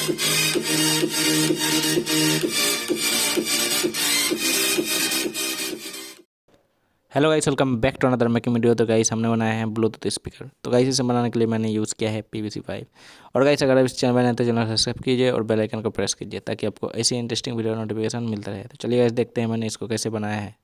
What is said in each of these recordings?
Hello guys, welcome back to another making video. तो guys हमने बनाया है ब्लूटूथ स्पीकर। तो गाइस इसे बनाने के लिए मैंने यूज़ किया है PVC पाइप। और गाइस अगर आप इस चैनल बनाए तो चैनल सब्सक्राइब कीजिए और बेल आइकन को प्रेस कीजिए ताकि आपको ऐसी इंटरेस्टिंग वीडियो नोटिफिकेशन मिलता रहे। तो चलिए गाइस देखते हैं मैंने इसको कैसे बनाया है।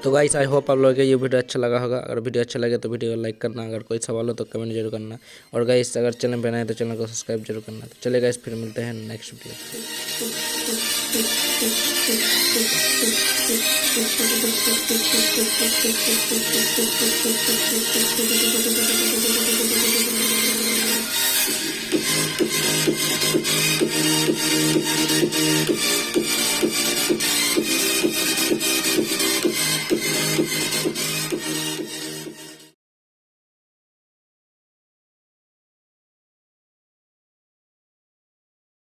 तो गाइस आई होप आप लोगों को ये वीडियो अच्छा लगा होगा। अगर वीडियो अच्छा लगे तो वीडियो को लाइक करना, अगर कोई सवाल हो तो कमेंट जरूर करना, और गाइस अगर चैनल पे नए हैं तो चैनल को सब्सक्राइब जरूर करना। तो चलिए गाइस फिर मिलते हैं नेक्स्ट वीडियो।